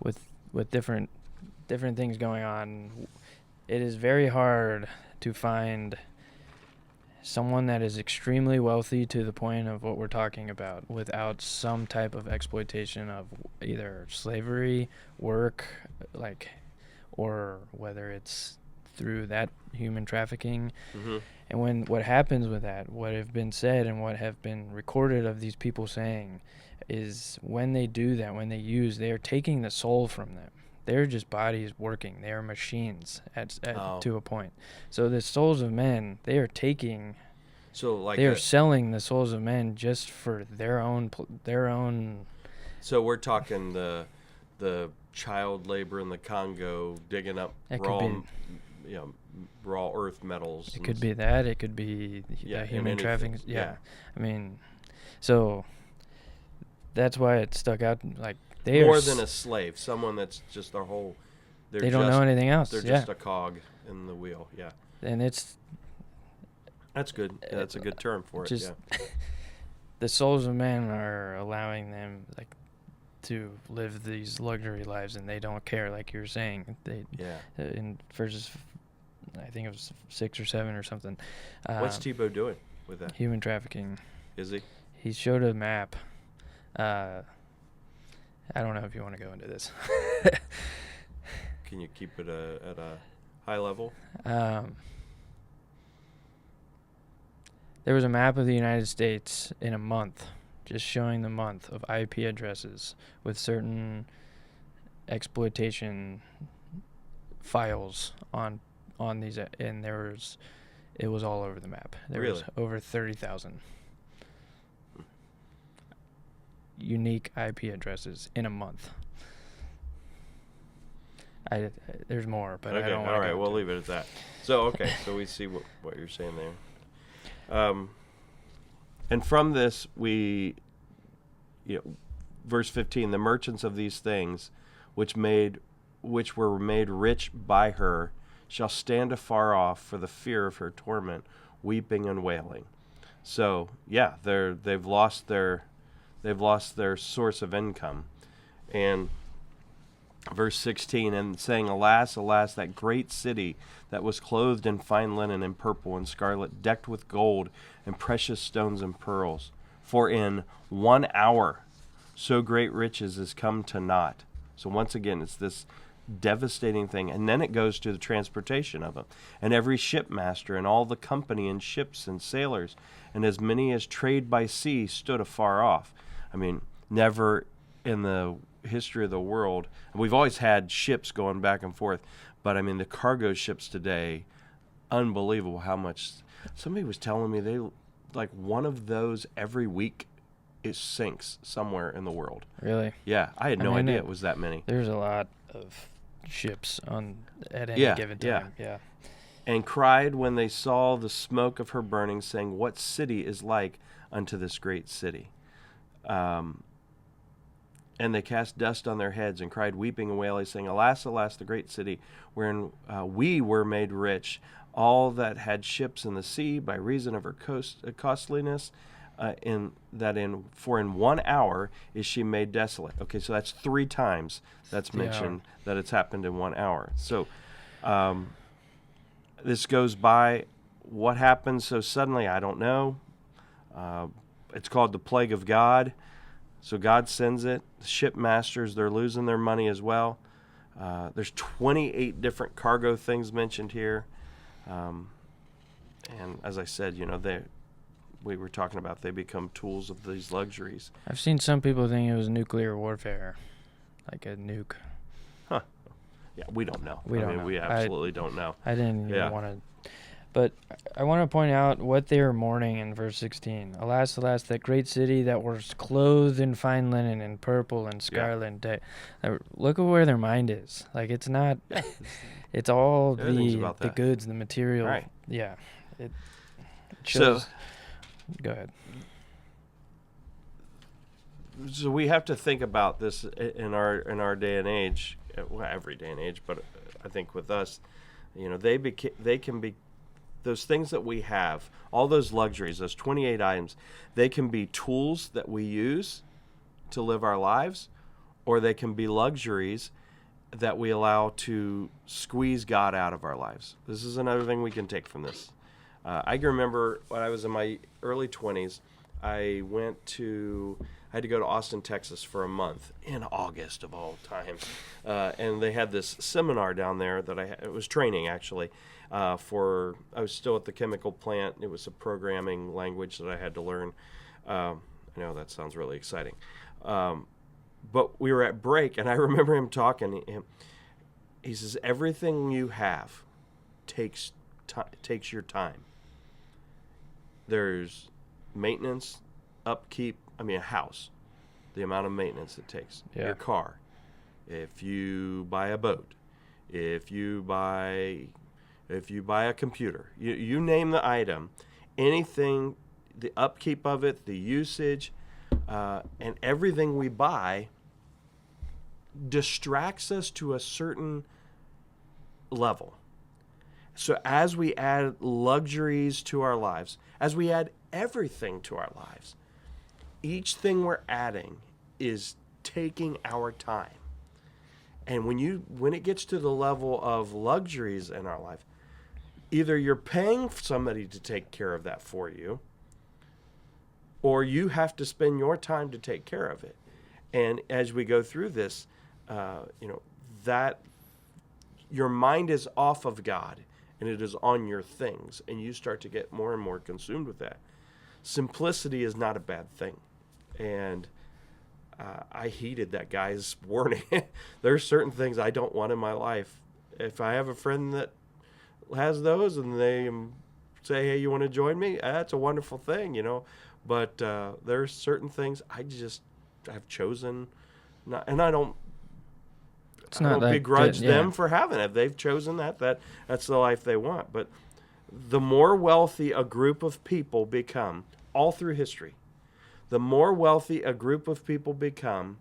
with different things going on, it is very hard to find someone that is extremely wealthy to the point of what we're talking about without some type of exploitation of either slavery, work, or whether it's through that human trafficking. And what happens with that, what have been said and what have been recorded of these people saying, is when they do that, when they are taking the soul from them. They're just bodies working. They are machines to a point. So the souls of men, they are taking. So they are selling the souls of men just for their own. So we're talking the child labor in the Congo, digging up raw earth metals. It could be that. It could be human trafficking. Yeah. I mean, so that's why it stuck out. Like they more are than a slave, someone that's just their whole. They don't know anything else. They're just a cog in the wheel. Yeah. And that's good. Yeah, that's a good term for it. Yeah. The souls of men are allowing them to live these luxury lives, and they don't care, like you were saying. In verses, I think it was 6 or 7 or something. What's Tebow doing with that? Human trafficking. Is he? He showed a map. I don't know if you want to go into this. Can you keep it at a high level? There was a map of the United States in a month, just showing the month of IP addresses with certain exploitation files on these, and it was all over the map. There was over 30,000 unique IP addresses in a month. There's more, but I don't want to. All right, we'll leave it at that. So we see what you're saying there. And from this, verse 15, the merchants of these things, which were made rich by her, shall stand afar off for the fear of her torment, weeping and wailing. So they've lost their source of income. And verse 16, and saying, Alas, alas, that great city that was clothed in fine linen and purple and scarlet, decked with gold and precious stones and pearls. For in 1 hour so great riches is come to naught. So once again, it's this devastating thing. And then it goes to the transportation of them. And every shipmaster and all the company and ships and sailors, and as many as trade by sea, stood afar off. I mean, never in the history of the world, and we've always had ships going back and forth, but I mean the cargo ships today, unbelievable how much. Somebody was telling me they one of those every week it sinks somewhere in the world. Really? Yeah, I had no idea it was that many. There's a lot of ships at any given time. Yeah. And cried when they saw the smoke of her burning, saying, What city is like unto this great city? And they cast dust on their heads and cried, weeping and wailing, saying, Alas, alas, the great city, wherein we were made rich, all that had ships in the sea, by reason of her costliness, for in 1 hour is she made desolate. Okay, so that's 3 times that's mentioned that it's happened in 1 hour. So this goes by. What happened so suddenly, I don't know. It's called the plague of God. So God sends it. The ship masters, they're losing their money as well. There's 28 different cargo things mentioned here. And as I said, we were talking about they become tools of these luxuries. I've seen some people think it was nuclear warfare, like a nuke. Huh. Yeah, we don't know. We don't know. We absolutely don't know. I didn't even want to. But I want to point out what they were mourning in verse 16. Alas, alas, that great city that was clothed in fine linen and purple and scarlet. Look at where their mind is. Like, it's not, it's all the goods, the material. Right. Yeah. It shows. Go ahead. So we have to think about this in our day and age, well, every day and age, but I think with us, they can be those things that we have, all those luxuries, those 28 items, they can be tools that we use to live our lives, or they can be luxuries that we allow to squeeze God out of our lives. This is another thing we can take from this. I can remember when I was in my early 20s, I had to go to Austin, Texas for a month in August of all times. And they had this seminar down there that it was training actually I was still at the chemical plant. It was a programming language that I had to learn. I know that sounds really exciting. But we were at break and I remember him talking. He says, everything you have takes your time. There's maintenance, upkeep. A house, the amount of maintenance it takes. Yeah. Your car. If you buy a boat, if you buy a computer, you name the item, anything, the upkeep of it, the usage, and everything we buy distracts us to a certain level. So as we add luxuries to our lives, as we add everything to our lives, each thing we're adding is taking our time. And when it gets to the level of luxuries in our life, either you're paying somebody to take care of that for you, or you have to spend your time to take care of it. And as we go through this, that your mind is off of God and it is on your things, and you start to get more and more consumed with that. Simplicity is not a bad thing. And I heeded that guy's warning. There's certain things I don't want in my life. If I have a friend that has those and they say, hey, you want to join me? That's a wonderful thing, But there's certain things I've chosen not, and I don't begrudge them for having it. They've chosen that's the life they want. But the more wealthy a group of people become, all through history, the more wealthy a group of people become,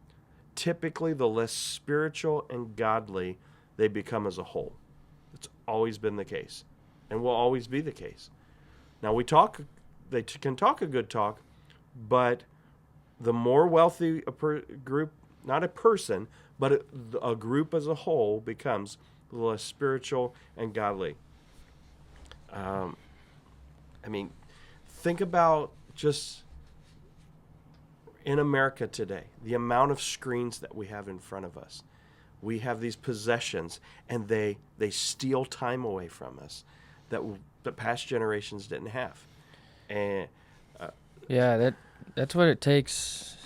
typically the less spiritual and godly they become as a whole. It's always been the case and will always be the case. Now they can talk a good talk, but the more wealthy a group, not a person, but a group as a whole becomes, the less spiritual and godly. Think about just in America today, the amount of screens that we have in front of us. We have these possessions, and they steal time away from us that the past generations didn't have. And that's what it takes.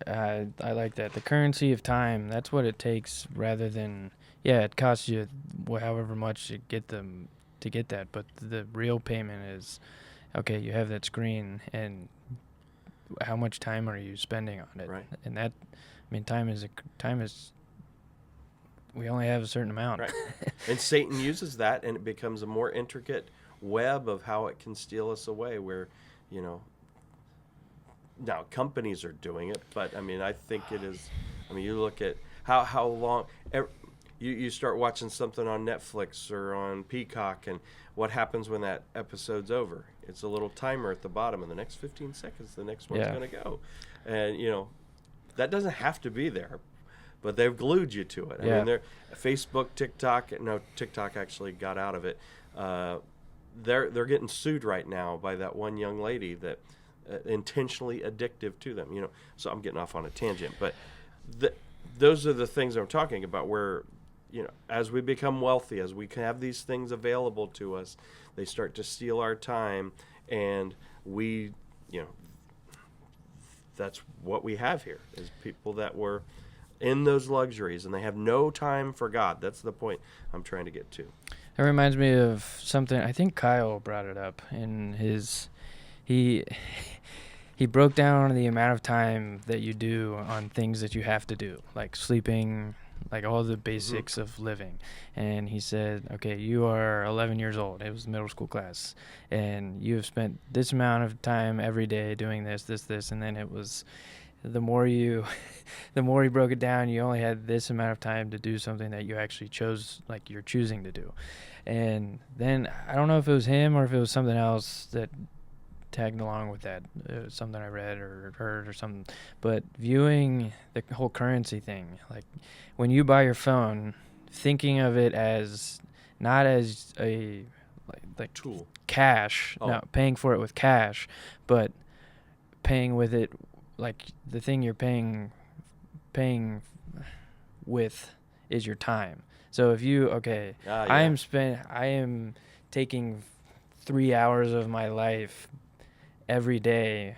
I like that. The currency of time, that's what it takes, rather than, it costs you however much to get that, but the real payment is, okay, you have that screen, and how much time are you spending on it? Right. And that, time is we only have a certain amount. Right. And Satan uses that, and it becomes a more intricate web of how it can steal us away, where, now companies are doing it, but I think it is, you look at how long, you start watching something on Netflix or on Peacock, and what happens when that episode's over? It's a little timer at the bottom, and the next 15 seconds, the next one's going to go. And, that doesn't have to be there, but they've glued you to it. They're Facebook, TikTok actually got out of it. They're getting sued right now by that one young lady that intentionally addictive to them. So I'm getting off on a tangent, but those are the things I'm talking about. Where as we become wealthy, as we can have these things available to us, they start to steal our time, and we, that's what we have here is people that were in those luxuries and they have no time for God. That's the point I'm trying to get to. It reminds me of something, I think Kyle brought it up in he broke down the amount of time that you do on things that you have to do, like sleeping, like all the basics of living. And he said, okay, you are 11 years old. It was middle school class. And you have spent this amount of time every day doing this. And then it was, the more he broke it down, you only had this amount of time to do something that you actually chose, like you're choosing to do. And then I don't know if it was him or if it was something else that tagged along with that, something I read or heard or something. But viewing the whole currency thing, like when you buy your phone, thinking of it as not as a like tool, cash, no, paying for it with cash, but paying with it, like the thing you're paying with is your time. So if you I am taking 3 hours of my life every day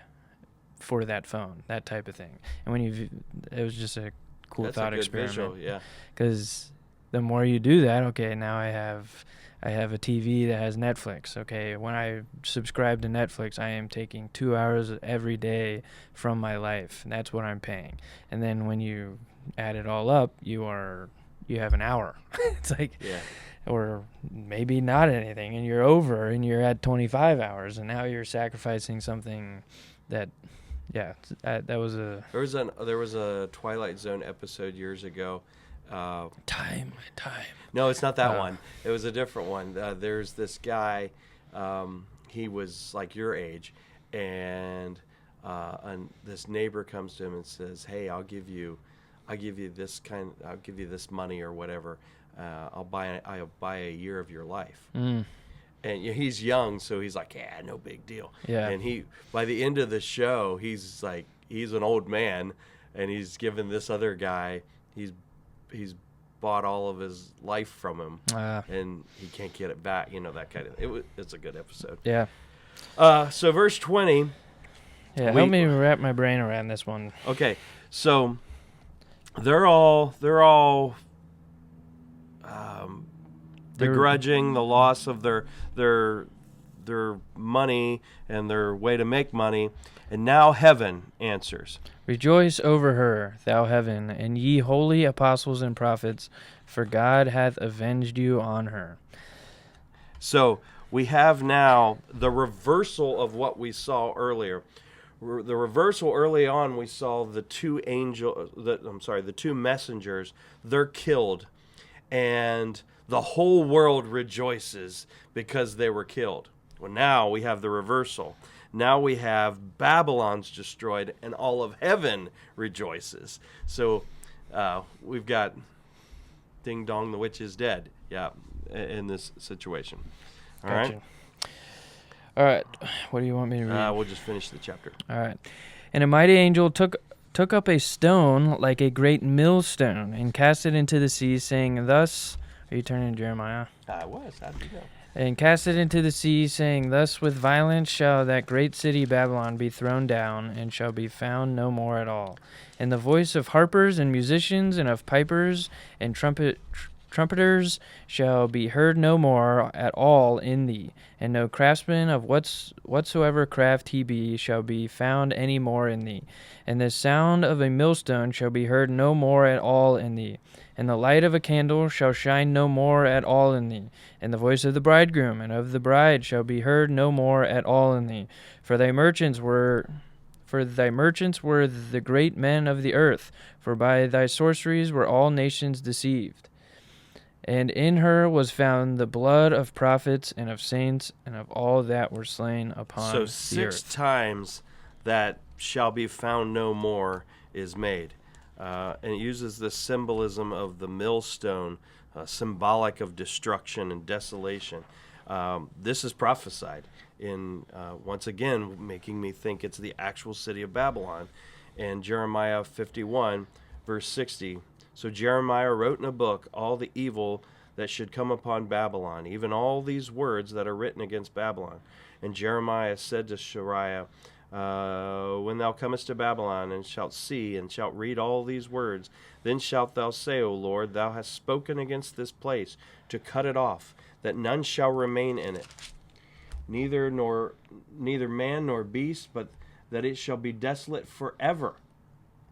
for that phone, that type of thing. And it was just a cool thought experiment. Visual, yeah. Because the more you do that, okay, now I have a TV that has Netflix. Okay, when I subscribe to Netflix, I am taking 2 hours every day from my life, and that's what I'm paying. And then when you add it all up, you have an hour. It's like, or maybe not anything, and you're over, and you're at 25 hours, and now you're sacrificing something that, that was a... There was a Twilight Zone episode years ago. Time. No, it's not that one. It was a different one. There's this guy. He was like your age, and this neighbor comes to him and says, "Hey, I'll give you this money or whatever. I'll buy a year of your life." And he's young, so he's like, "Yeah, no big deal." Yeah. And by the end of the show, he's an old man, and he's given this other guy, he's bought all of his life from him, and he can't get it back. That kind of. It's a good episode. Yeah. So verse 20. Yeah, help me wrap my brain around this one. Okay, so they're all begrudging the loss of their money and their way to make money, and now heaven answers. Rejoice over her, thou heaven, and ye holy apostles and prophets, for God hath avenged you on her. So we have now the reversal of what we saw earlier. The reversal early on, we saw the two messengers. They're killed, and the whole world rejoices because they were killed. Well, now we have the reversal. Now we have Babylon's destroyed, and all of heaven rejoices. So we've got Ding Dong, the witch is dead. Yeah, in this situation. All gotcha. Right. All right. What do you want me to read? We'll just finish the chapter. All right. And a mighty angel took up a stone like a great millstone and cast it into the sea, saying, "Thus." Are you turning to Jeremiah? I was. How did you know? And cast it into the sea, saying, "Thus with violence shall that great city Babylon be thrown down, and shall be found no more at all. And the voice of harpers and musicians and of pipers and trumpeters shall be heard no more at all in thee, and no craftsman of whatsoever craft he be shall be found any more in thee. And the sound of a millstone shall be heard no more at all in thee. And the light of a candle shall shine no more at all in thee. And the voice of the bridegroom and of the bride shall be heard no more at all in thee. For thy merchants were the great men of the earth, for by thy sorceries were all nations deceived. And in her was found the blood of prophets and of saints and of all that were slain upon the earth." So 6 times that shall be found no more is made. And it uses the symbolism of the millstone, symbolic of destruction and desolation. This is prophesied in, once again, making me think it's the actual city of Babylon. And Jeremiah 51, verse 60. So Jeremiah wrote in a book all the evil that should come upon Babylon, even all these words that are written against Babylon. And Jeremiah said to Shariah, when thou comest to Babylon, and shalt see, and shalt read all these words, then shalt thou say, O Lord, thou hast spoken against this place, to cut it off, that none shall remain in it, neither man nor beast, but that it shall be desolate forever.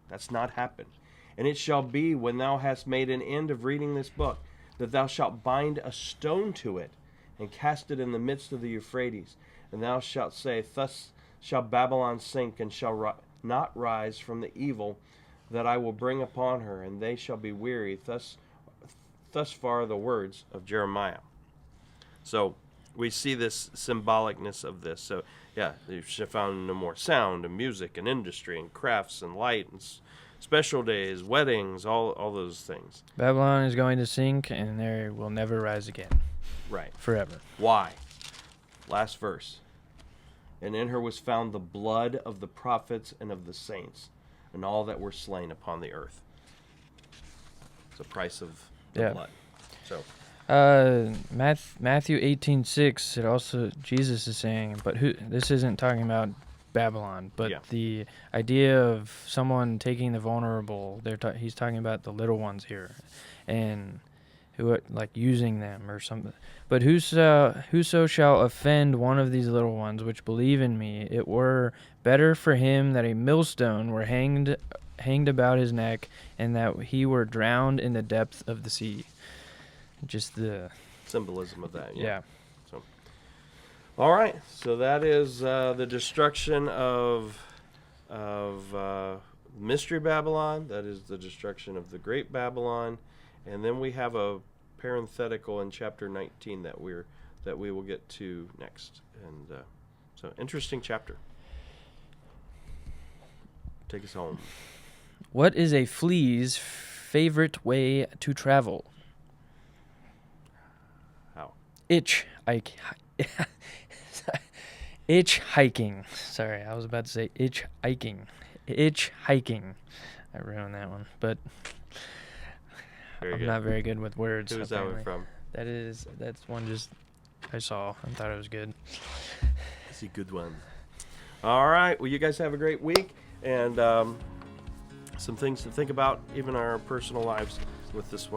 That's not happened. And it shall be, when thou hast made an end of reading this book, that thou shalt bind a stone to it, and cast it in the midst of the Euphrates. And thou shalt say, Thus shall Babylon sink, and shall not rise from the evil that I will bring upon her, and they shall be weary. Thus far the words of Jeremiah. So we see this symbolicness of this. So yeah, you should have found no more sound and music and industry and crafts and light and special days, weddings, all those things. Babylon is going to sink, and there will never rise again. Right. Forever. Why? Last verse. And in her was found the blood of the prophets and of the saints, and all that were slain upon the earth. It's the price of the blood. So Matthew 18:6. It also, Jesus is saying, but who? This isn't talking about Babylon, but the idea of someone taking the vulnerable. He's talking about the little ones here, and who like using them or something. But whoso shall offend one of these little ones which believe in me, it were better for him that a millstone were hanged about his neck, and that he were drowned in the depth of the sea. Just the symbolism of that. Yeah. So, all right. So that is the destruction of Mystery Babylon. That is the destruction of the Great Babylon, and then we have a parenthetical in chapter 19 that we will get to next. And so interesting chapter. Take us home. What is a flea's favorite way to travel? How? Hitchhiking. Sorry, I was about to say hitchhiking. Hitchhiking. I ruined that one, but I'm not very good with words. Who is that one from? That's one just I saw and thought it was good. It's a good one. All right. Well, you guys have a great week, and some things to think about, even our personal lives with this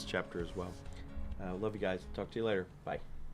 chapter as well. Love you guys. Talk to you later. Bye.